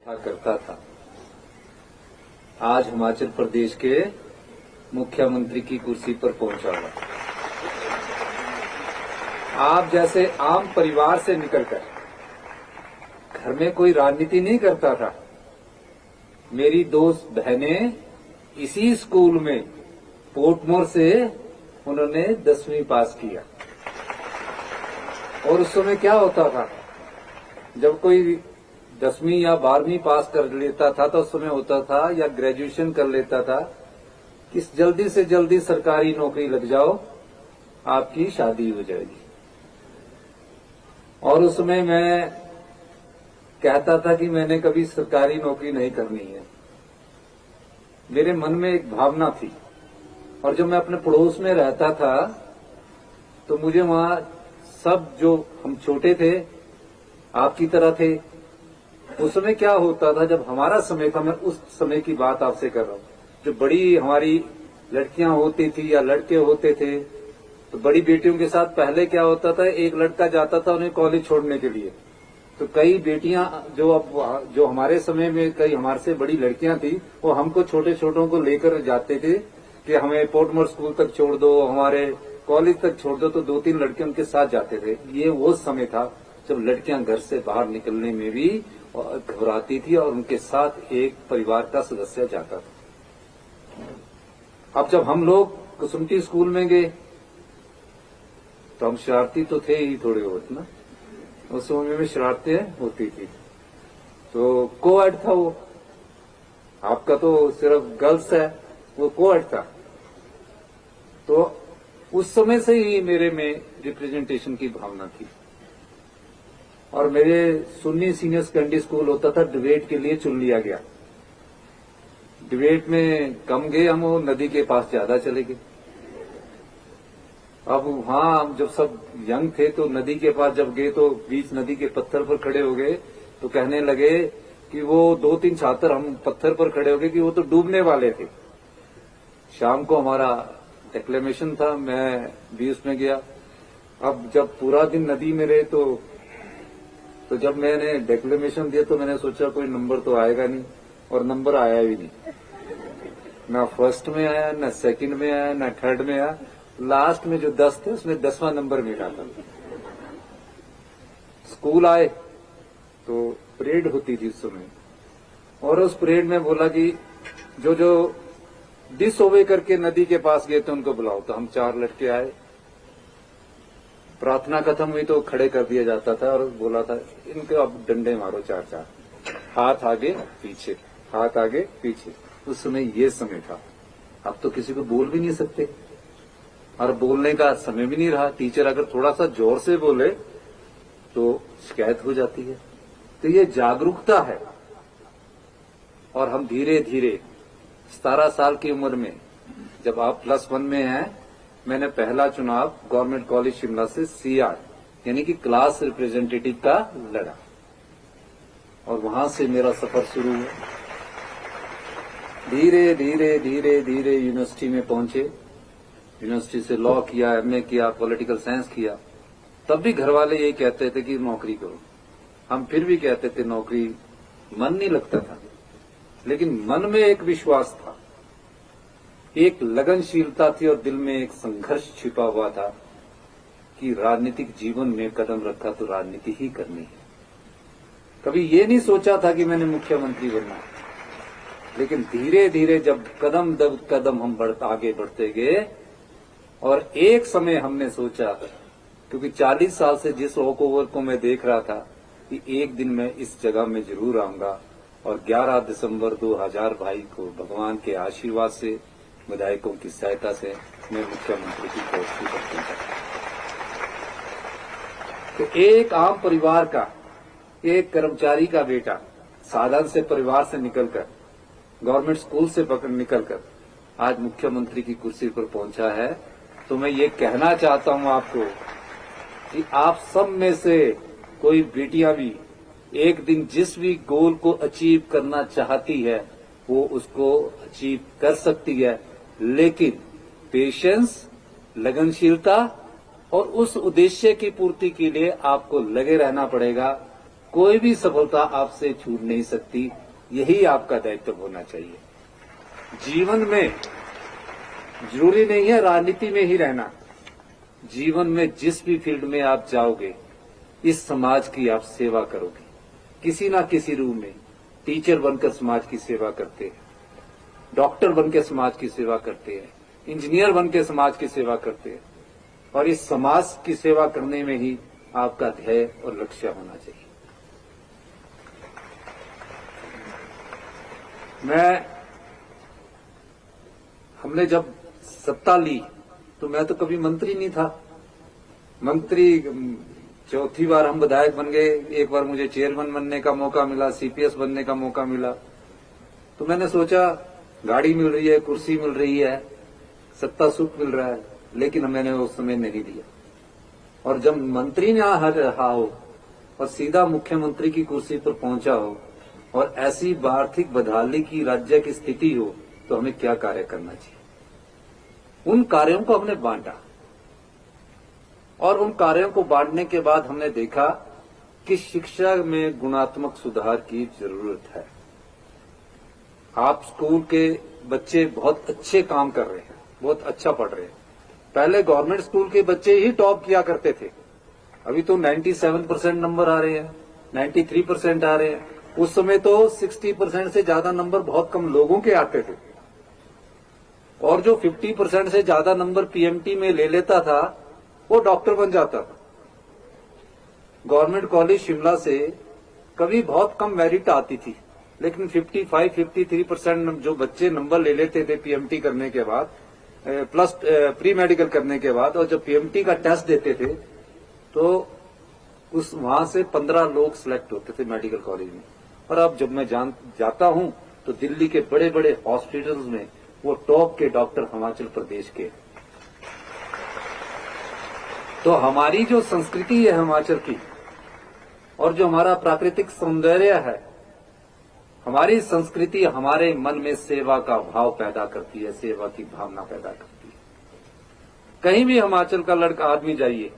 करता था। आज हिमाचल प्रदेश के मुख्यमंत्री की कुर्सी पर पहुंचा हुआ। आप जैसे आम परिवार से निकलकर घर में कोई राजनीति नहीं करता था। मेरी दोस्त बहनें इसी स्कूल में पोर्टमोर से उन्होंने 10वीं पास किया। और उस समय क्या होता था, जब कोई 10वीं या 12वीं पास कर लेता था तो उस समय होता था, या ग्रेजुएशन कर लेता था, कि जल्दी से जल्दी सरकारी नौकरी लग जाओ, आपकी शादी हो जाएगी। और उस समय मैं कहता था कि मैंने कभी सरकारी नौकरी नहीं करनी है। मेरे मन में एक भावना थी। और जब मैं अपने पड़ोस में रहता था तो मुझे वहां सब, जो हम छोटे थे आपकी तरह थे, उस समय क्या होता था, जब हमारा समय था, मैं उस समय की बात आपसे कर रहा हूं, जो बड़ी हमारी लड़कियां होती थी या लड़के होते थे, तो बड़ी बेटियों के साथ पहले क्या होता था, एक लड़का जाता था उन्हें कॉलेज छोड़ने के लिए, तो कई बेटियां जो हमारे समय में कई हमारे से बड़ी लड़कियां थी, वो हमको छोटे छोटों को लेकर जाते थे कि हमें पोर्टमोर स्कूल तक छोड़ दो, हमारे कॉलेज तक छोड़ दो, तो 2-3 लड़के उनके साथ जाते थे। ये वो समय था जब लड़कियां घर से बाहर निकलने में भी घबराती थी और उनके साथ एक परिवार का सदस्य जाता था। अब जब हम लोग कुसुमटी स्कूल में गए तो हम शरारती तो थे ही थोड़े बहुत ना, उस समय में शरारतें होती थी। तो कोएड था वो, आपका तो सिर्फ गर्ल्स है, वो कोएड था। तो उस समय से ही मेरे में रिप्रेजेंटेशन की भावना थी। और मेरे सुन्नी सीनियर सेकेंडरी स्कूल होता था, डिबेट के लिए चुन लिया गया। डिबेट में कम गए हम, वो नदी के पास ज्यादा चले गए। अब वहां जब सब यंग थे तो नदी के पास जब गए तो बीच नदी के पत्थर पर खड़े हो गए, तो कहने लगे कि वो 2-3 छात्र, हम पत्थर पर खड़े हो गए कि वो तो डूबने वाले थे। शाम को हमारा एक्लेमेशन था, मैं भी उसमें गया। अब जब पूरा दिन नदी में रहे तो जब मैंने डिक्लेमेशन दिया तो मैंने सोचा कोई नंबर तो आएगा नहीं, और नंबर आया भी नहीं। ना फर्स्ट में आया, ना सेकंड में आया, ना थर्ड में आया। लास्ट में जो 10 थे उसमें 10वां नंबर मिला था। स्कूल आए तो परेड होती थी उस समय, और उस परेड में बोला कि जो जो डिसओबे करके नदी के पास गए थे उनको बुलाओ। तो हम 4 लड़के आए, प्रार्थना खत्म हुई तो खड़े कर दिया जाता था और बोला था इनको अब डंडे मारो 4-4, हाथ आगे पीछे, हाथ आगे पीछे। उस समय ये समय था। अब तो किसी को बोल भी नहीं सकते, और बोलने का समय भी नहीं रहा। टीचर अगर थोड़ा सा जोर से बोले तो शिकायत हो जाती है। तो ये जागरूकता है। और हम धीरे धीरे 17 साल की उम्र में, जब आप +1 में हैं, मैंने पहला चुनाव गवर्नमेंट कॉलेज शिमला से CR यानी कि क्लास रिप्रेजेंटेटिव का लड़ा, और वहां से मेरा सफर शुरू हुआ। धीरे धीरे धीरे धीरे यूनिवर्सिटी में पहुंचे। यूनिवर्सिटी से लॉ किया, MA किया, पॉलिटिकल साइंस किया। तब भी घर वाले यही कहते थे कि नौकरी करो। हम फिर भी कहते थे नौकरी, मन नहीं लगता था। लेकिन मन में एक विश्वास था, एक लगनशीलता थी, और दिल में एक संघर्ष छिपा हुआ था कि राजनीतिक जीवन में कदम रखा तो राजनीति ही करनी है। कभी ये नहीं सोचा था कि मैंने मुख्यमंत्री बनना। लेकिन धीरे धीरे जब कदम दर कदम हम आगे बढ़ते गए, और एक समय हमने सोचा, क्योंकि 40 साल से जिस वॉकओवर को मैं देख रहा था कि एक दिन मैं इस जगह में जरूर आऊंगा, और 11 दिसंबर 2022 को भगवान के आशीर्वाद से, विधायकों की सहायता से मैं मुख्यमंत्री की कुर्सी पर पहुंचा। तो एक आम परिवार का, एक कर्मचारी का बेटा, साधारण से परिवार से निकलकर, गवर्नमेंट स्कूल से निकलकर आज मुख्यमंत्री की कुर्सी पर पहुंचा है। तो मैं ये कहना चाहता हूं आपको कि आप सब में से कोई बेटियां भी एक दिन जिस भी गोल को अचीव करना चाहती है वो उसको अचीव कर सकती है। लेकिन पेशेंस, लगनशीलता और उस उद्देश्य की पूर्ति के लिए आपको लगे रहना पड़ेगा। कोई भी सफलता आपसे छूट नहीं सकती। यही आपका दायित्व होना चाहिए। जीवन में जरूरी नहीं है राजनीति में ही रहना। जीवन में जिस भी फील्ड में आप जाओगे, इस समाज की आप सेवा करोगे किसी ना किसी रूप में। टीचर बनकर समाज की सेवा करते हैं, डॉक्टर बनकर समाज की सेवा करते हैं, इंजीनियर बनकर समाज की सेवा करते हैं, और इस समाज की सेवा करने में ही आपका ध्येय और लक्ष्य होना चाहिए। हमने जब सत्ता ली तो मैं तो कभी मंत्री नहीं था। मंत्री चौथी बार हम विधायक बन गए। एक बार मुझे चेयरमैन बनने का मौका मिला, सीपीएस बनने का मौका मिला। तो मैंने सोचा गाड़ी मिल रही है, कुर्सी मिल रही है, सत्ता सुख मिल रहा है, लेकिन मैंने उस समय नहीं लिया। और जब मंत्री ना रहा हो और सीधा मुख्यमंत्री की कुर्सी पर पहुंचा हो और ऐसी आर्थिक बदहाली की राज्य की स्थिति हो, तो हमें क्या कार्य करना चाहिए। उन कार्यों को हमने बांटा और उन कार्यों को बांटने के बाद हमने देखा कि शिक्षा में गुणात्मक सुधार की जरूरत है। आप स्कूल के बच्चे बहुत अच्छे काम कर रहे हैं, बहुत अच्छा पढ़ रहे हैं। पहले गवर्नमेंट स्कूल के बच्चे ही टॉप किया करते थे, अभी तो 97% नंबर आ रहे हैं, 93% आ रहे हैं। उस समय तो 60% से ज्यादा नंबर बहुत कम लोगों के आते थे, और जो 50% से ज्यादा नंबर पीएमटी में ले लेता था वो डॉक्टर बन जाता था। गवर्नमेंट कॉलेज शिमला से कभी बहुत कम मेरिट आती थी, लेकिन 55-53% जो बच्चे नंबर ले लेते थे पीएमटी करने के बाद, प्लस प्री मेडिकल करने के बाद, और जब पीएमटी का टेस्ट देते थे तो वहां से 15 लोग सिलेक्ट होते थे मेडिकल कॉलेज में। और अब जब मैं जाता हूं तो दिल्ली के बड़े बड़े हॉस्पिटल्स में वो टॉप के डॉक्टर हिमाचल प्रदेश के। तो हमारी जो संस्कृति है हिमाचल की, और जो हमारा प्राकृतिक सौंदर्य है, हमारी संस्कृति हमारे मन में सेवा का भाव पैदा करती है, सेवा की भावना पैदा करती है। कहीं भी हिमाचल का लड़का आदमी जाइए,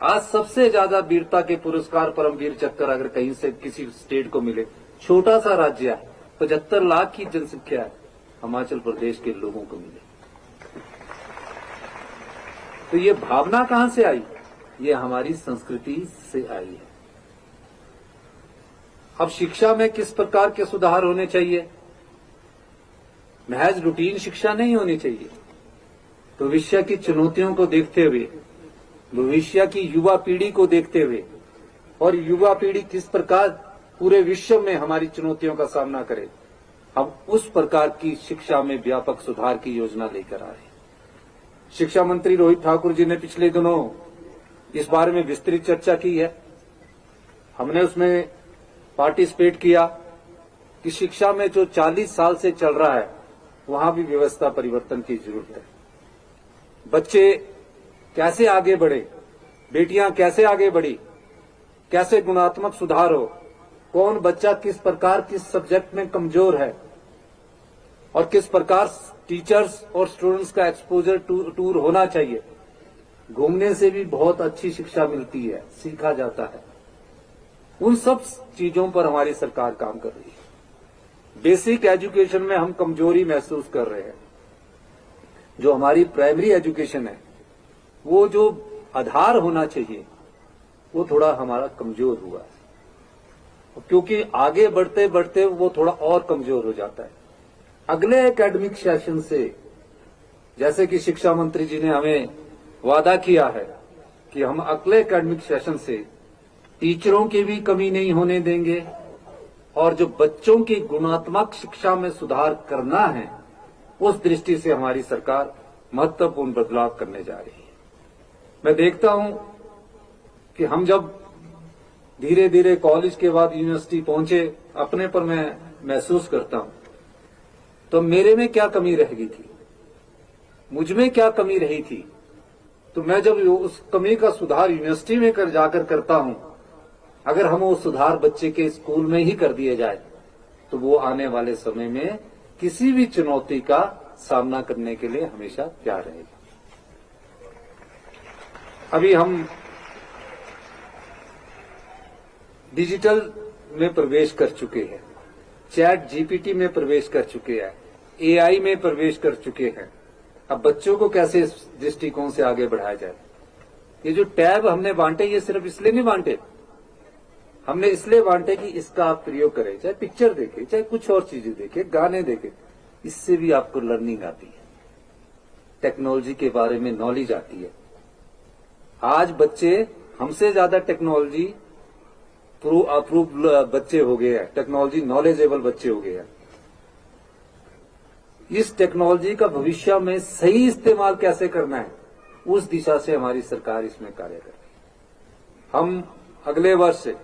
आज सबसे ज्यादा वीरता के पुरस्कार परमवीर चक्र अगर कहीं से किसी स्टेट को मिले, छोटा सा राज्य है, 75 लाख की जनसंख्या है, हिमाचल प्रदेश के लोगों को मिले। तो ये भावना कहां से आई? ये हमारी संस्कृति से आई है। अब शिक्षा में किस प्रकार के सुधार होने चाहिए? महज रूटीन शिक्षा नहीं होनी चाहिए। भविष्य की चुनौतियों को देखते हुए, भविष्य की युवा पीढ़ी को देखते हुए, और युवा पीढ़ी किस प्रकार पूरे विश्व में हमारी चुनौतियों का सामना करे, हम उस प्रकार की शिक्षा में व्यापक सुधार की योजना लेकर आ रहे हैं। शिक्षा मंत्री रोहित ठाकुर जी ने पिछले दिनों इस बारे में विस्तृत चर्चा की है। हमने उसमें पार्टिसिपेट किया कि शिक्षा में जो 40 साल से चल रहा है वहां भी व्यवस्था परिवर्तन की जरूरत है। बच्चे कैसे आगे बढ़े, बेटियां कैसे आगे बढ़ी, कैसे गुणात्मक सुधार हो, कौन बच्चा किस प्रकार किस सब्जेक्ट में कमजोर है, और किस प्रकार टीचर्स और स्टूडेंट्स का एक्सपोजर टूर होना चाहिए। घूमने से भी बहुत अच्छी शिक्षा मिलती है, सीखा जाता है। उन सब चीजों पर हमारी सरकार काम कर रही है। बेसिक एजुकेशन में हम कमजोरी महसूस कर रहे हैं। जो हमारी प्राइमरी एजुकेशन है, वो जो आधार होना चाहिए, वो थोड़ा हमारा कमजोर हुआ है, क्योंकि आगे बढ़ते बढ़ते वो थोड़ा और कमजोर हो जाता है। अगले एकेडमिक सेशन से, जैसे कि शिक्षा मंत्री जी ने हमें वादा किया है कि हम अगले एकेडमिक सेशन से टीचरों की भी कमी नहीं होने देंगे, और जो बच्चों की गुणात्मक शिक्षा में सुधार करना है, उस दृष्टि से हमारी सरकार महत्वपूर्ण बदलाव करने जा रही है। मैं देखता हूं कि हम जब धीरे धीरे कॉलेज के बाद यूनिवर्सिटी पहुंचे, अपने पर मैं महसूस करता हूं तो मेरे में क्या कमी रह गई थी, मुझ में क्या कमी रही थी। तो मैं जब उस कमी का सुधार यूनिवर्सिटी में जाकर करता हूं, अगर हम वो सुधार बच्चे के स्कूल में ही कर दिए जाए तो वो आने वाले समय में किसी भी चुनौती का सामना करने के लिए हमेशा तैयार रहेगा। अभी हम डिजिटल में प्रवेश कर चुके हैं, चैट जीपीटी में प्रवेश कर चुके हैं, एआई में प्रवेश कर चुके हैं। अब बच्चों को कैसे इस दृष्टिकोण से आगे बढ़ाया जाए? ये जो टैब हमने बांटे, ये सिर्फ इसलिए नहीं बांटे, हमने इसलिए बांटे कि इसका आप प्रयोग करें, चाहे पिक्चर देखें, चाहे कुछ और चीजें देखें, गाने देखें, इससे भी आपको लर्निंग आती है, टेक्नोलॉजी के बारे में नॉलेज आती है। आज बच्चे हमसे ज्यादा टेक्नोलॉजी अप्रूव बच्चे हो गए हैं, टेक्नोलॉजी नॉलेजेबल बच्चे हो गए हैं। इस टेक्नोलॉजी का भविष्य में सही इस्तेमाल कैसे करना है, उस दिशा से हमारी सरकार इसमें कार्य कर रही है। हम अगले वर्ष से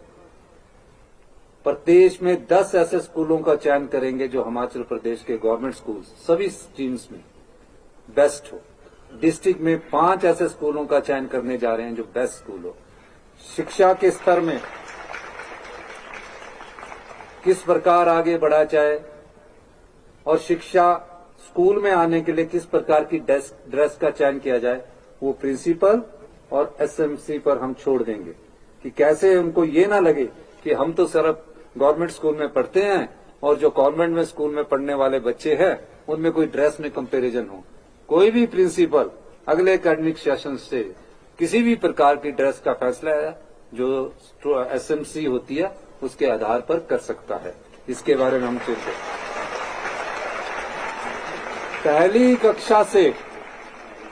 प्रदेश में 10 ऐसे स्कूलों का चयन करेंगे जो हिमाचल प्रदेश के गवर्नमेंट स्कूल सभी स्ट्रीम्स में बेस्ट हो। डिस्ट्रिक्ट में 5 ऐसे स्कूलों का चयन करने जा रहे हैं जो बेस्ट स्कूल हो। शिक्षा के स्तर में किस प्रकार आगे बढ़ा जाए और शिक्षा स्कूल में आने के लिए किस प्रकार की ड्रेस का चयन किया जाए, वो प्रिंसिपल और एसएमसी पर हम छोड़ देंगे कि कैसे उनको ये ना लगे कि हम तो सिर्फ गवर्नमेंट स्कूल में पढ़ते हैं और जो कॉन्वेंट में स्कूल में पढ़ने वाले बच्चे हैं उनमें कोई ड्रेस में कंपैरिजन हो। कोई भी प्रिंसिपल अगले एकेडमिक सेशन से किसी भी प्रकार की ड्रेस का फैसला है जो एसएमसी होती है उसके आधार पर कर सकता है। इसके बारे में हम चिंतित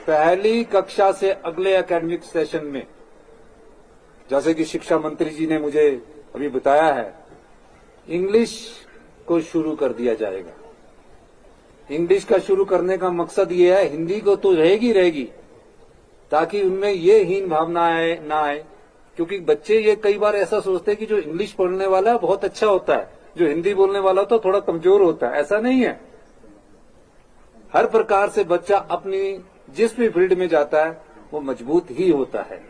पहली कक्षा से अगले एकेडमिक सेशन में, जैसे कि शिक्षा मंत्री जी ने मुझे अभी बताया है, इंग्लिश को शुरू कर दिया जाएगा। इंग्लिश का शुरू करने का मकसद ये है, हिंदी को तो रहेगी ताकि उनमें ये हीन भावना ना आए, क्योंकि बच्चे ये कई बार ऐसा सोचते हैं कि जो इंग्लिश पढ़ने वाला है बहुत अच्छा होता है, जो हिंदी बोलने वाला तो थोड़ा कमजोर होता है। ऐसा नहीं है। हर प्रकार से बच्चा अपनी जिस भी फील्ड में जाता है वो मजबूत ही होता है।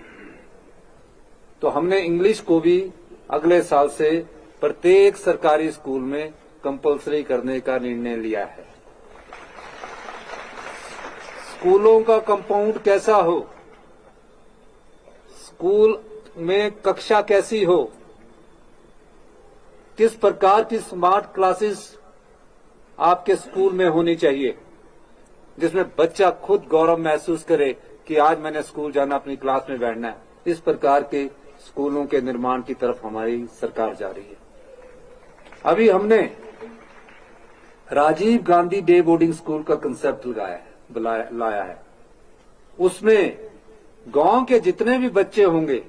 तो हमने इंग्लिश को भी अगले साल से प्रत्येक सरकारी स्कूल में कंपलसरी करने का निर्णय लिया है। स्कूलों का कंपाउंड कैसा हो, स्कूल में कक्षा कैसी हो, किस प्रकार की स्मार्ट क्लासेस आपके स्कूल में होनी चाहिए, जिसमें बच्चा खुद गौरव महसूस करे कि आज मैंने स्कूल जाना, अपनी क्लास में बैठना है। इस प्रकार के स्कूलों के निर्माण की तरफ हमारी सरकार जा रही है। अभी हमने Rajiv Gandhi day boarding school का कंसेप्ट लाया है। उसमें गांव के जितने भी बच्चे होंगे,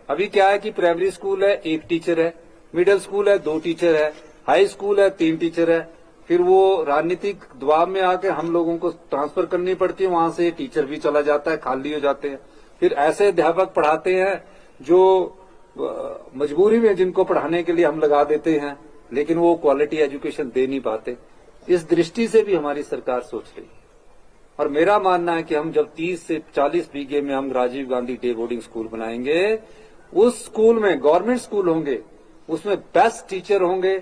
अभी क्या है कि प्राइमरी स्कूल है 1 टीचर है, मिडिल स्कूल है 2 टीचर है, हाई स्कूल है 3 टीचर है, फिर वो राजनीतिक दबाव में आके हम लोगों को ट्रांसफर करनी पड़ती है, वहां से टीचर भी चला जाता है, खाली हो जाते हैं। फिर ऐसे अध्यापक पढ़ाते हैं जो मजबूरी में जिनको पढ़ाने के लिए हम लगा देते हैं, लेकिन वो क्वालिटी एजुकेशन दे नहीं पाते। इस दृष्टि से भी हमारी सरकार सोच रही है। और मेरा मानना है कि हम जब 30 से 40 बीघे में हम Rajiv Gandhi day boarding school बनाएंगे, उस स्कूल में गवर्नमेंट स्कूल होंगे, उसमें बेस्ट टीचर होंगे,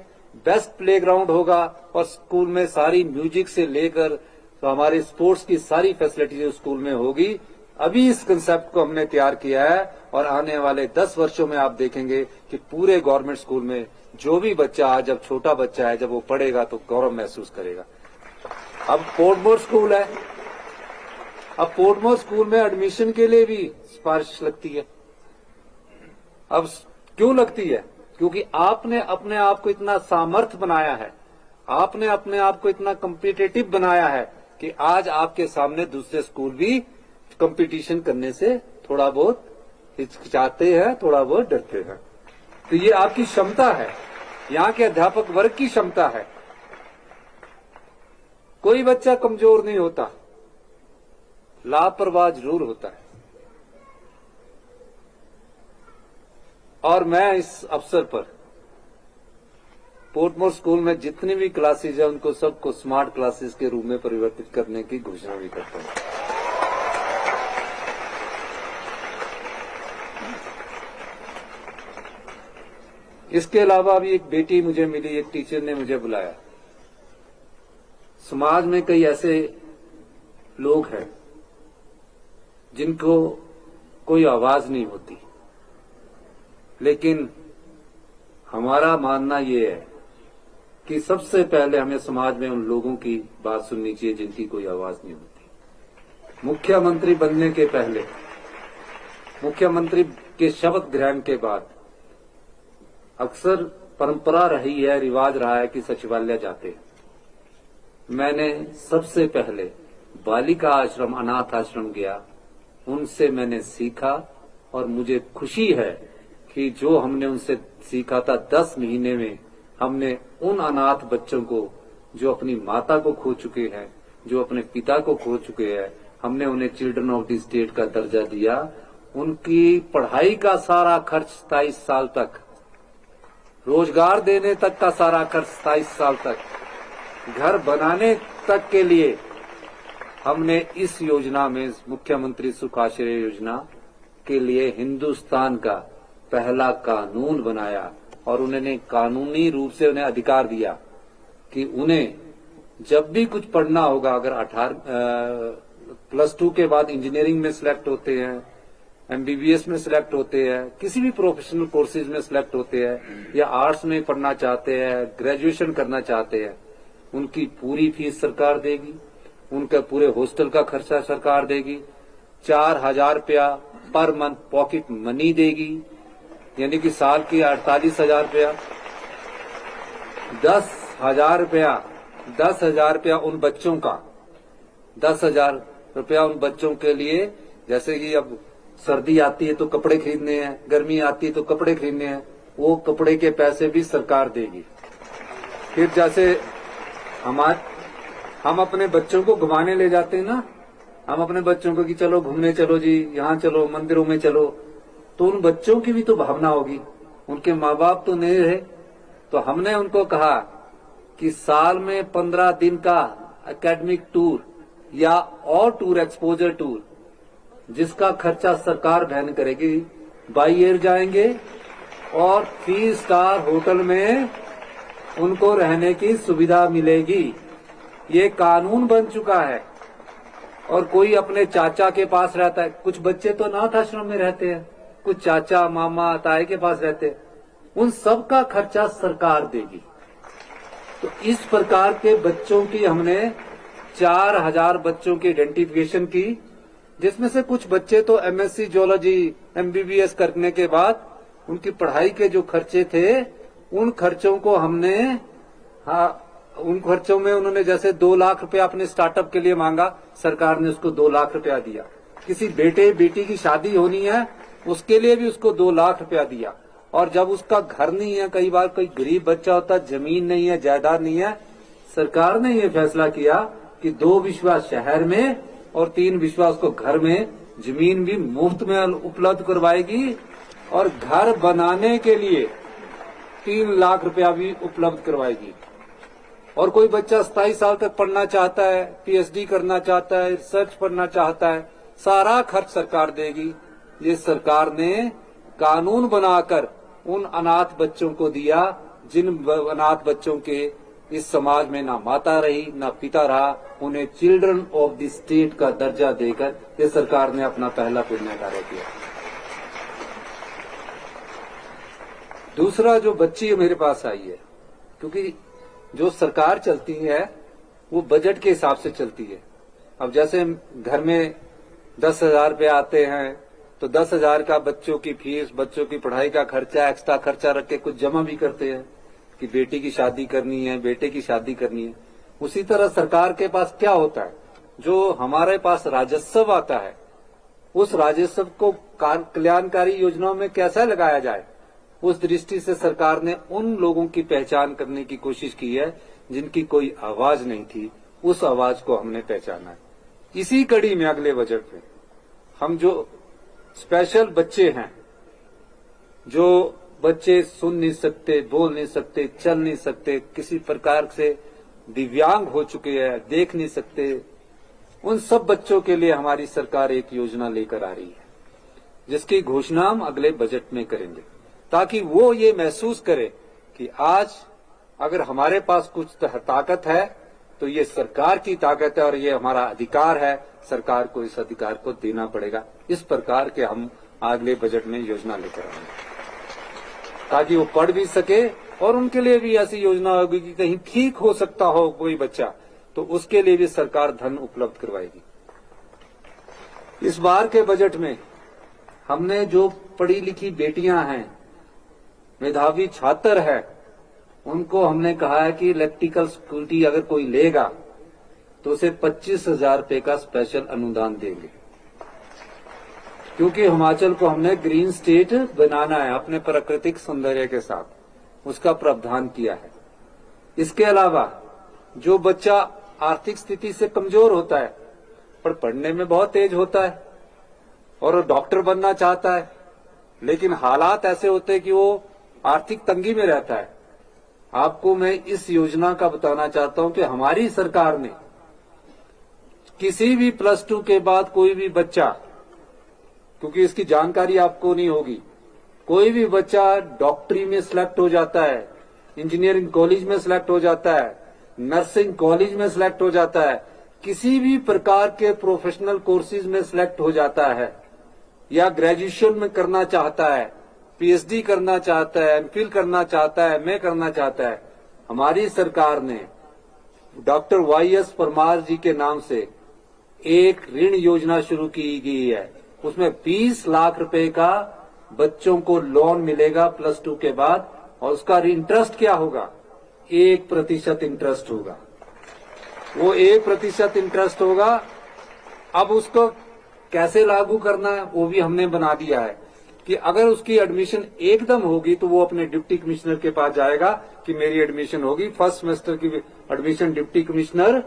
बेस्ट प्लेग्राउंड होगा और स्कूल में सारी म्यूजिक से लेकर तो हमारे स्पोर्ट्स की सारी फैसिलिटी उस स्कूल में होगी। अभी इस कंसेप्ट को हमने तैयार किया है और आने वाले 10 वर्षों में आप देखेंगे कि पूरे गवर्नमेंट स्कूल में जो भी बच्चा आज, जब छोटा बच्चा है, जब वो पढ़ेगा तो गौरव महसूस करेगा। अब पोर्टमोर स्कूल है, अब पोर्टमोर स्कूल में एडमिशन के लिए भी सिफारिश लगती है। अब क्यों लगती है? क्योंकि आपने अपने आप को इतना सामर्थ्य बनाया है, आपने अपने आप को इतना कॉम्पिटिटिव बनाया है कि आज आपके सामने दूसरे स्कूल भी कंपटीशन करने से थोड़ा बहुत हिचकिचाते हैं, थोड़ा बहुत डरते हैं। तो ये आपकी क्षमता है, यहाँ के अध्यापक वर्ग की क्षमता है। कोई बच्चा कमजोर नहीं होता, लापरवाह जरूर होता है। और मैं इस अवसर पर पोर्टमोर स्कूल में जितनी भी क्लासेज है उनको सबको स्मार्ट क्लासेस के रूप में परिवर्तित करने की घोषणा भी करता हूं। इसके अलावा अभी एक बेटी मुझे मिली, एक टीचर ने मुझे बुलाया। समाज में कई ऐसे लोग हैं जिनको कोई आवाज नहीं होती, लेकिन हमारा मानना ये है कि सबसे पहले हमें समाज में उन लोगों की बात सुननी चाहिए जिनकी कोई आवाज नहीं होती। मुख्यमंत्री बनने के पहले, मुख्यमंत्री के शपथ ग्रहण के बाद अक्सर परंपरा रही है, रिवाज रहा है कि सचिवालय जाते हैं। मैंने सबसे पहले बालिका आश्रम, अनाथ आश्रम गया, उनसे मैंने सीखा और मुझे खुशी है कि जो हमने उनसे सीखा था 10 महीने में हमने उन अनाथ बच्चों को जो अपनी माता को खो चुके हैं, जो अपने पिता को खो चुके हैं, हमने उन्हें चिल्ड्रन ऑफ द स्टेट का दर्जा दिया। उनकी पढ़ाई का सारा खर्च 27 साल तक, रोजगार देने तक का सारा खर्च 27 साल तक, घर बनाने तक के लिए हमने इस योजना में, मुख्यमंत्री सुखाश्रय योजना के लिए हिंदुस्तान का पहला कानून बनाया और उन्होंने कानूनी रूप से उन्हें अधिकार दिया कि उन्हें जब भी कुछ पढ़ना होगा, अगर 18+2 के बाद इंजीनियरिंग में सिलेक्ट होते हैं, एमबीबीएस में सिलेक्ट होते हैं, किसी भी प्रोफेशनल कोर्सेज में सिलेक्ट होते हैं या आर्ट्स में पढ़ना चाहते हैं, ग्रेजुएशन करना चाहते हैं, उनकी पूरी फीस सरकार देगी, उनका पूरे हॉस्टल का खर्चा सरकार देगी, 4,000 रुपया पर मंथ पॉकेट मनी देगी, यानी कि साल की 48,000 रुपया, 10,000 रुपया उन बच्चों का, 10,000 रुपया उन बच्चों के लिए। जैसे कि अब सर्दी आती है तो कपड़े खरीदने हैं, गर्मी आती है तो कपड़े खरीदने हैं, वो कपड़े के पैसे भी सरकार देगी। फिर जैसे हम अपने बच्चों को घुमाने ले जाते हैं ना, हम अपने बच्चों को कि चलो घूमने चलो जी, यहाँ चलो, मंदिरों में चलो, तो उन बच्चों की भी तो भावना होगी, उनके माँ बाप तो नहीं रहे। तो हमने उनको कहा कि साल में 15 दिन का एकेडमिक टूर या और टूर, एक्सपोजर टूर, जिसका खर्चा सरकार वहन करेगी, बाई एयर जाएंगे और 3 स्टार होटल में उनको रहने की सुविधा मिलेगी। ये कानून बन चुका है। और कोई अपने चाचा के पास रहता है, कुछ बच्चे तो अनाथ आश्रम में रहते हैं, कुछ चाचा, मामा, ताए के पास रहते हैं, उन सब का खर्चा सरकार देगी। तो इस प्रकार के बच्चों की हमने 4,000 बच्चों की आइडेंटिफिकेशन की, जिसमें से कुछ बच्चे तो एमएससी जियोलॉजी, एमबीबीएस करने के बाद उनकी पढ़ाई के जो खर्चे थे, उन खर्चों को हमने, उन खर्चों में उन्होंने जैसे 2 लाख रुपया अपने स्टार्टअप के लिए मांगा, सरकार ने उसको 2 लाख रुपया दिया। किसी बेटे बेटी की शादी होनी है, उसके लिए भी उसको 2 लाख रुपया दिया। और जब उसका घर नहीं है, कई बार कोई गरीब बच्चा होता, जमीन नहीं है, जायदाद नहीं है, सरकार ने ये फैसला किया कि 2 विश्वा शहर में और 3 विश्वा उसको घर में जमीन भी मुफ्त में उपलब्ध करवाएगी और घर बनाने के लिए 3 लाख रुपया भी उपलब्ध करवाएगी। और कोई बच्चा 27 साल तक पढ़ना चाहता है, पीएचडी करना चाहता है, रिसर्च पढ़ना चाहता है, सारा खर्च सरकार देगी। ये सरकार ने कानून बनाकर उन अनाथ बच्चों को दिया, जिन अनाथ बच्चों के इस समाज में ना माता रही ना पिता रहा, उन्हें चिल्ड्रन ऑफ द स्टेट का दर्जा देकर ये सरकार ने अपना पहला पुण्य कार्य किया। दूसरा, जो बच्ची मेरे पास आई है, क्योंकि जो सरकार चलती है वो बजट के हिसाब से चलती है। अब जैसे घर में 10,000 रुपये आते हैं तो 10,000 का बच्चों की फीस, बच्चों की पढ़ाई का खर्चा, एक्स्ट्रा खर्चा रख के कुछ जमा भी करते हैं कि बेटी की शादी करनी है, बेटे की शादी करनी है। उसी तरह सरकार के पास क्या होता है, जो हमारे पास राजस्व आता है, उस राजस्व को कल्याणकारी योजनाओं में कैसा लगाया जाए, उस दृष्टि से सरकार ने उन लोगों की पहचान करने की कोशिश की है जिनकी कोई आवाज नहीं थी, उस आवाज को हमने पहचाना है। इसी कड़ी में अगले बजट में हम जो स्पेशल बच्चे हैं, जो बच्चे सुन नहीं सकते, बोल नहीं सकते, चल नहीं सकते, किसी प्रकार से दिव्यांग हो चुके हैं, देख नहीं सकते, उन सब बच्चों के लिए हमारी सरकार एक योजना लेकर आ रही है, जिसकी घोषणा हम अगले बजट में करेंगे, ताकि वो ये महसूस करे कि आज अगर हमारे पास कुछ ताकत है तो ये सरकार की ताकत है और ये हमारा अधिकार है, सरकार को इस अधिकार को देना पड़ेगा। इस प्रकार के हम अगले बजट में योजना लेकर आएंगे। ताकि वो पढ़ भी सके, और उनके लिए भी ऐसी योजना होगी कि कहीं ठीक हो सकता हो कोई बच्चा, तो उसके लिए भी सरकार धन उपलब्ध करवाएगी। इस बार के बजट में हमने जो पढ़ी लिखी बेटियां हैं, मेधावी छात्र है, उनको हमने कहा है कि इलेक्ट्रिकल स्कूटी अगर कोई लेगा तो उसे 25,000 रुपए का स्पेशल अनुदान देंगे, क्योंकि हिमाचल को हमने ग्रीन स्टेट बनाना है अपने प्राकृतिक सौंदर्य के साथ, उसका प्रावधान किया है। इसके अलावा जो बच्चा आर्थिक स्थिति से कमजोर होता है पर पढ़ने में बहुत तेज होता है और वो डॉक्टर बनना चाहता है, लेकिन हालात ऐसे होते हैं कि वो आर्थिक तंगी में रहता है, आपको मैं इस योजना का बताना चाहता हूं कि हमारी सरकार ने किसी भी +2 के बाद कोई भी बच्चा, क्योंकि इसकी जानकारी आपको नहीं होगी, कोई भी बच्चा डॉक्टरी में सिलेक्ट हो जाता है, इंजीनियरिंग कॉलेज में सिलेक्ट हो जाता है, नर्सिंग कॉलेज में सिलेक्ट हो जाता है, किसी भी प्रकार के प्रोफेशनल कोर्सेज में सिलेक्ट हो जाता है, या ग्रेजुएशन में करना चाहता है, पीएचडी करना चाहता है, एमफिल करना चाहता है, एमए करना चाहता है, हमारी सरकार ने डॉक्टर वाईएस परमार जी के नाम से एक ऋण योजना शुरू की गई है। उसमें 20 लाख रुपए का बच्चों को लोन मिलेगा +2 के बाद, और उसका इंटरेस्ट क्या होगा, 1% इंटरेस्ट होगा। वो 1% इंटरेस्ट होगा। अब उसको कैसे लागू करना है वो भी हमने बना दिया है कि अगर उसकी एडमिशन एकदम होगी तो वो अपने डिप्टी कमिश्नर के पास जाएगा कि मेरी एडमिशन होगी, फर्स्ट सेमेस्टर की एडमिशन डिप्टी कमिश्नर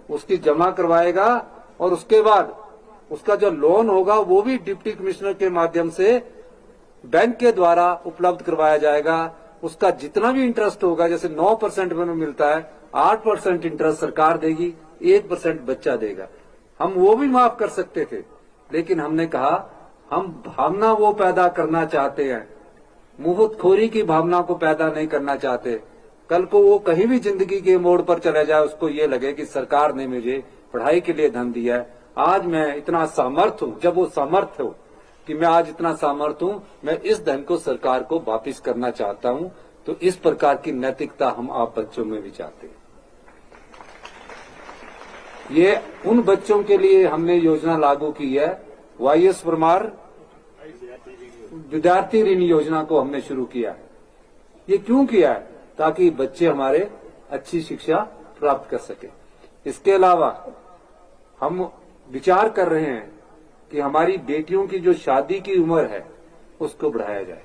उसकी जमा करवाएगा, और उसके बाद उसका जो लोन होगा वो भी डिप्टी कमिश्नर के माध्यम से बैंक के द्वारा उपलब्ध करवाया जाएगा। उसका जितना भी इंटरेस्ट होगा, जैसे 9% में मिलता है, 8% इंटरेस्ट सरकार देगी, 1% बच्चा देगा। हम वो भी माफ कर सकते थे, लेकिन हमने कहा हम भावना वो पैदा करना चाहते हैं, मुफ्तखोरी की भावना को पैदा नहीं करना चाहते। कल को वो कहीं भी जिंदगी के मोड़ पर चला जाए, उसको ये लगे कि सरकार ने मुझे पढ़ाई के लिए धन दिया है, आज मैं इतना सामर्थ हूं, जब वो सामर्थ हो कि मैं आज इतना सामर्थ हूं, मैं इस धन को सरकार को वापिस करना चाहता हूं। तो इस प्रकार की नैतिकता हम आप बच्चों में भी चाहते हैं। ये उन बच्चों के लिए हमने योजना लागू की है, वाईएस परमार विद्यार्थी ऋण योजना को हमने शुरू किया है। ये क्यों किया है, ताकि बच्चे हमारे अच्छी शिक्षा प्राप्त कर सके। इसके अलावा हम विचार कर रहे हैं कि हमारी बेटियों की जो शादी की उम्र है उसको बढ़ाया जाए।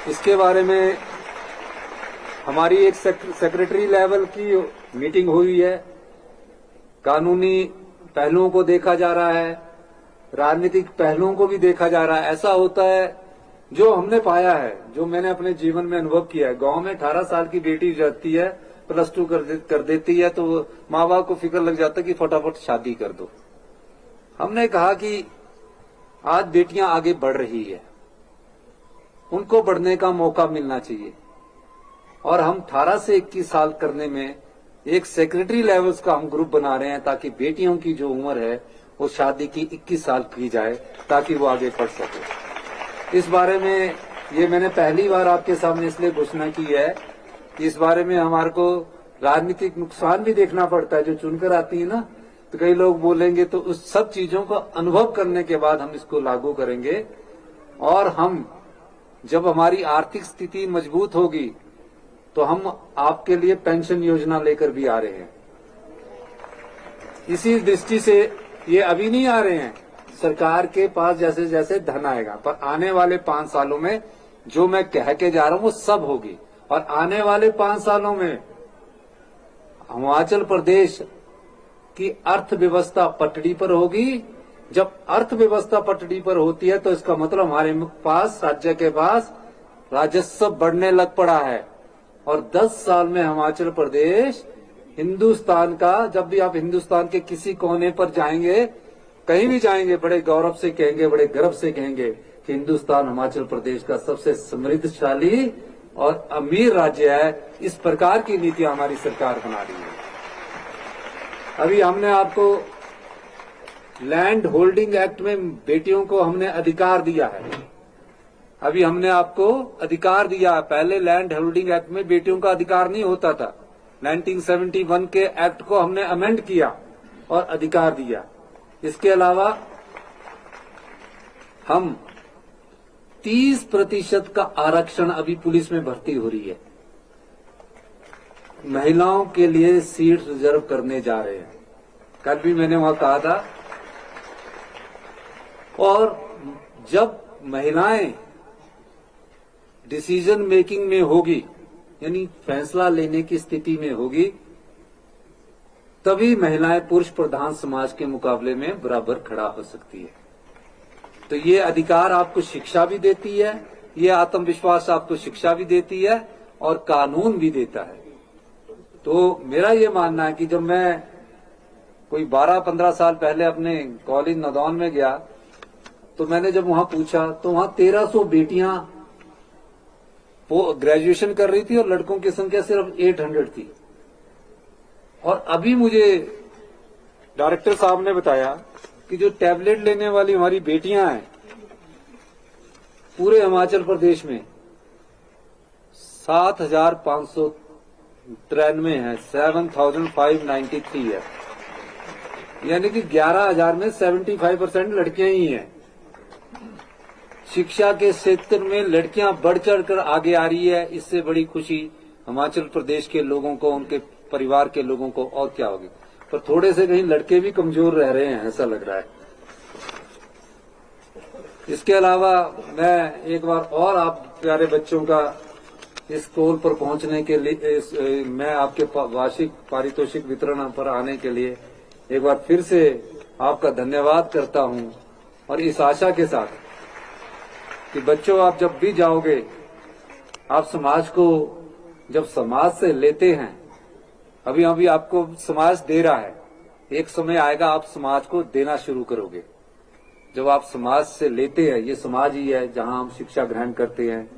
इसके बारे में हमारी एक सेक्रेटरी लेवल की मीटिंग हुई है। कानूनी पहलुओं को देखा जा रहा है, राजनीतिक पहलुओं को भी देखा जा रहा है। ऐसा होता है, जो हमने पाया है, जो मैंने अपने जीवन में अनुभव किया है, गांव में 18 साल की बेटी जाती है, +2 कर देती है, तो माँ बाप को फिक्र लग जाता है कि फटाफट शादी कर दो। हमने कहा कि आज बेटियां आगे बढ़ रही है, उनको बढ़ने का मौका मिलना चाहिए, और हम 18 से 21 साल करने में एक सेक्रेटरी लेवल्स का हम ग्रुप बना रहे हैं, ताकि बेटियों की जो उम्र है वो शादी की 21 साल की जाए, ताकि वो आगे बढ़ सके। इस बारे में ये मैंने पहली बार आपके सामने इसलिए घोषणा की है कि इस बारे में हमारे को राजनीतिक नुकसान भी देखना पड़ता है, जो चुनकर आती है ना, तो कई लोग बोलेंगे, तो उस सब चीजों को अनुभव करने के बाद हम इसको लागू करेंगे। और हम जब हमारी आर्थिक स्थिति मजबूत होगी तो हम आपके लिए पेंशन योजना लेकर भी आ रहे हैं। इसी दृष्टि से ये अभी नहीं आ रहे हैं, सरकार के पास जैसे जैसे धन आएगा, पर आने वाले 5 सालों में जो मैं कह के जा रहा हूं वो सब होगी। और आने वाले 5 सालों में हिमाचल प्रदेश की अर्थव्यवस्था पटड़ी पर होगी। जब अर्थव्यवस्था पटड़ी पर होती है तो इसका मतलब हमारे पास, राज्य के पास राजस्व बढ़ने लग पड़ा है, और 10 साल में हिमाचल प्रदेश हिंदुस्तान का, जब भी आप हिंदुस्तान के किसी कोने पर जाएंगे, कहीं भी जाएंगे, बड़े गौरव से कहेंगे, बड़े गर्व से कहेंगे कि हिंदुस्तान हिमाचल प्रदेश का सबसे समृद्धशाली और अमीर राज्य है। इस प्रकार की नीतियां हमारी सरकार बना रही है। अभी हमने आपको लैंड होल्डिंग एक्ट में बेटियों को हमने अधिकार दिया है अभी हमने आपको अधिकार दिया। पहले लैंड होल्डिंग एक्ट में बेटियों का अधिकार नहीं होता था। 1971 के एक्ट को हमने अमेंड किया और अधिकार दिया। इसके अलावा हम 30% का आरक्षण अभी पुलिस में भर्ती हो रही है। महिलाओं के लिए सीट रिजर्व करने जा रहे हैं। कल भी मैंने वहां कहा था। और जब महिलाएं डिसीजन मेकिंग में होगी, यानी फैसला लेने की स्थिति में होगी, तभी महिलाएं पुरुष प्रधान समाज के मुकाबले में बराबर खड़ा हो सकती है। तो ये अधिकार आपको शिक्षा भी देती है, ये आत्मविश्वास आपको शिक्षा भी देती है और कानून भी देता है। तो मेरा ये मानना है कि जब मैं कोई 12-15 साल पहले अपने कॉलेज नदौन में गया, तो मैंने जब वहां पूछा तो वहां 1300 बेटियां वो ग्रेजुएशन कर रही थी और लड़कों की संख्या सिर्फ 800 थी। और अभी मुझे डायरेक्टर साहब ने बताया कि जो टैबलेट लेने वाली हमारी बेटियां हैं पूरे हिमाचल प्रदेश में 7,593 है, 7,593 है, यानी कि 11,000 में 75% लड़कियां ही हैं। शिक्षा के क्षेत्र में लड़कियां बढ़ चढ़कर आगे आ रही है। इससे बड़ी खुशी हिमाचल प्रदेश के लोगों को, उनके परिवार के लोगों को और क्या होगी। पर थोड़े से कहीं लड़के भी कमजोर रह रहे हैं, ऐसा लग रहा है। इसके अलावा मैं एक बार और आप प्यारे बच्चों का इस गोल पर पहुंचने के लिए मैं आपके वार्षिक पारितोषिक वितरण पर आने के लिए एक बार फिर से आपका धन्यवाद करता हूं। और इस आशा के साथ कि बच्चों आप जब भी जाओगे, आप समाज को जब समाज से लेते हैं, अभी अभी आपको समाज दे रहा है, एक समय आएगा आप समाज को देना शुरू करोगे। जब आप समाज से लेते हैं, ये समाज ही है जहां हम शिक्षा ग्रहण करते हैं,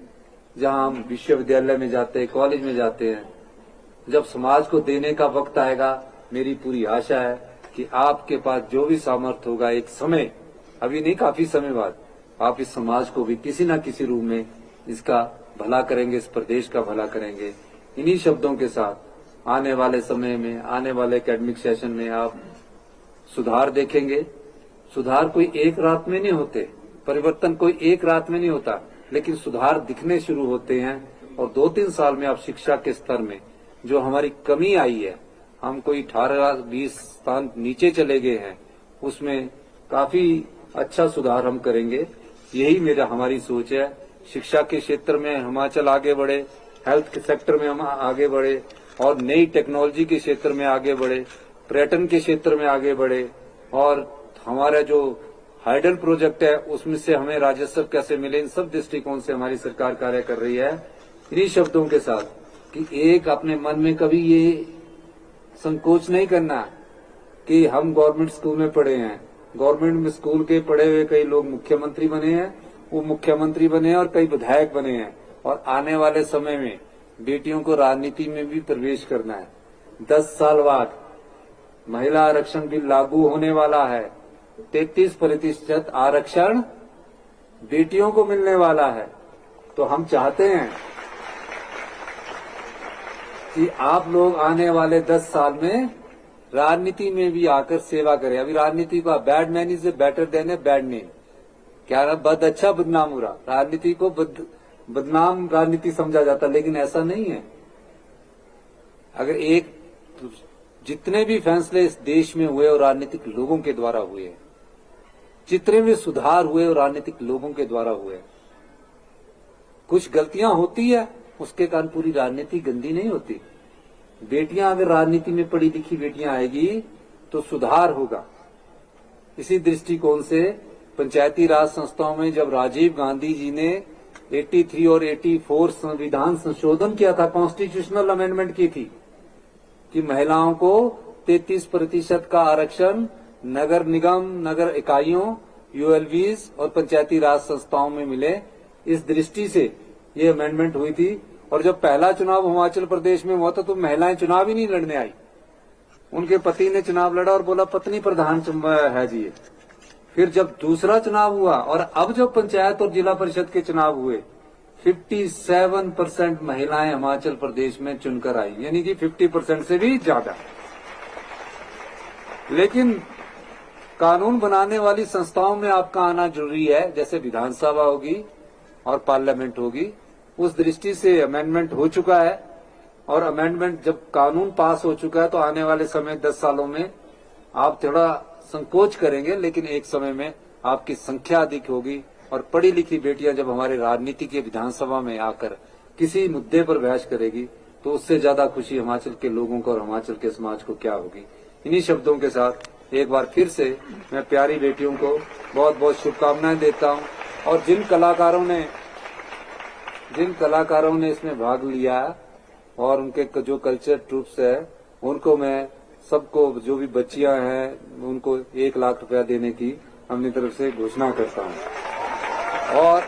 जहां हम विश्वविद्यालय में जाते हैं, कॉलेज में जाते हैं। जब समाज को देने का वक्त आएगा, मेरी पूरी आशा है कि आपके पास जो भी सामर्थ्य होगा, एक समय, अभी नहीं काफी समय बाद, आप इस समाज को भी किसी न किसी रूप में इसका भला करेंगे, इस प्रदेश का भला करेंगे। इन्हीं शब्दों के साथ आने वाले समय में, आने वाले एकेडमिक सेशन में आप सुधार देखेंगे। सुधार कोई एक रात में नहीं होते, परिवर्तन कोई एक रात में नहीं होता, लेकिन सुधार दिखने शुरू होते हैं। और 2-3 साल में आप शिक्षा के स्तर में जो हमारी कमी आई है, हम कोई 18-20 स्थान नीचे चले गए हैं, उसमें काफी अच्छा सुधार हम करेंगे। यही हमारी सोच है। शिक्षा के क्षेत्र में हिमाचल आगे बढ़े, हेल्थ के सेक्टर में हम आगे बढ़े और नई टेक्नोलॉजी के क्षेत्र में आगे बढ़े, पर्यटन के क्षेत्र में आगे बढ़े। और हमारा जो हाइडल प्रोजेक्ट है उसमें से हमें राजस्व कैसे मिले, इन सब दृष्टिकोण से हमारी सरकार कार्य कर रही है। इन्हीं शब्दों के साथ कि एक अपने मन में कभी ये संकोच नहीं करना कि हम गवर्नमेंट स्कूल में पढ़े हैं, गवर्नमेंट में स्कूल के पढ़े हुए कई लोग मुख्यमंत्री बने हैं, वो मुख्यमंत्री बने हैं और कई विधायक बने हैं। और आने वाले समय में बेटियों को राजनीति में भी प्रवेश करना है। 10 साल बाद महिला आरक्षण बिल लागू होने वाला है। 33% आरक्षण बेटियों को मिलने वाला है। तो हम चाहते हैं कि आप लोग आने वाले 10 साल में राजनीति में भी आकर सेवा करें। अभी राजनीति का bad man is better than a bad name, क्या बद अच्छा बदनाम हो रहा, राजनीति को बदनाम राजनीति समझा जाता, लेकिन ऐसा नहीं है। अगर एक जितने भी फैसले इस देश में हुए और राजनीतिक लोगों के द्वारा हुए, जितने भी सुधार हुए और राजनीतिक लोगों के द्वारा हुए, कुछ गलतियां होती है, उसके कारण पूरी राजनीति गंदी नहीं होती। बेटियां अगर राजनीति में पढ़ी लिखी बेटियां आएगी तो सुधार होगा। इसी दृष्टिकोण से पंचायती राज संस्थाओं में जब राजीव गांधी जी ने 83 और 84 संविधान संशोधन किया था, कॉन्स्टिट्यूशनल अमेंडमेंट की थी कि महिलाओं को 33% का आरक्षण नगर निगम, नगर इकाइयों, यूएलबीज और पंचायती राज संस्थाओं में मिले। इस दृष्टि से ये अमेंडमेंट हुई थी। और जब पहला चुनाव हिमाचल प्रदेश में हुआ था तो महिलाएं चुनाव ही नहीं लड़ने आई, उनके पति ने चुनाव लड़ा और बोला पत्नी प्रधान है जी। फिर जब दूसरा चुनाव हुआ और अब जब पंचायत और जिला परिषद के चुनाव हुए, 57% महिलाएं हिमाचल प्रदेश में चुनकर आई, यानी कि 50% से भी ज्यादा। लेकिन कानून बनाने वाली संस्थाओं में आपका आना जरूरी है, जैसे विधानसभा होगी और पार्लियामेंट होगी। उस दृष्टि से अमेंडमेंट हो चुका है, और अमेंडमेंट जब कानून पास हो चुका है तो आने वाले समय 10 सालों में आप थोड़ा संकोच करेंगे, लेकिन एक समय में आपकी संख्या अधिक होगी और पढ़ी लिखी बेटियां जब हमारे राजनीति के विधानसभा में आकर किसी मुद्दे पर बहस करेगी तो उससे ज्यादा खुशी हिमाचल के लोगों को और हिमाचल के समाज को क्या होगी। इन्हीं शब्दों के साथ एक बार फिर से मैं प्यारी बेटियों को बहुत बहुत शुभकामनाएं देता हूं, और जिन कलाकारों ने इसमें भाग लिया और उनके जो कल्चर ट्रूप्स है, उनको मैं सबको, जो भी बच्चियां हैं उनको 1 लाख रुपया देने की अपनी तरफ से घोषणा करता हूं। और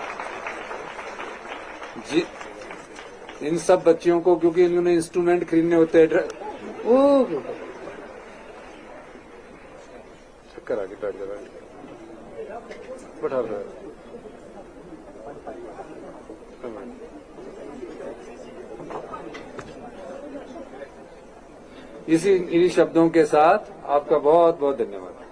इन सब बच्चियों को, क्योंकि इन्होंने इंस्ट्रूमेंट खरीदने होते हैं, ओ चक्कर आगे बैठ बैठा रहा है। इन्हीं शब्दों के साथ आपका बहुत बहुत धन्यवाद।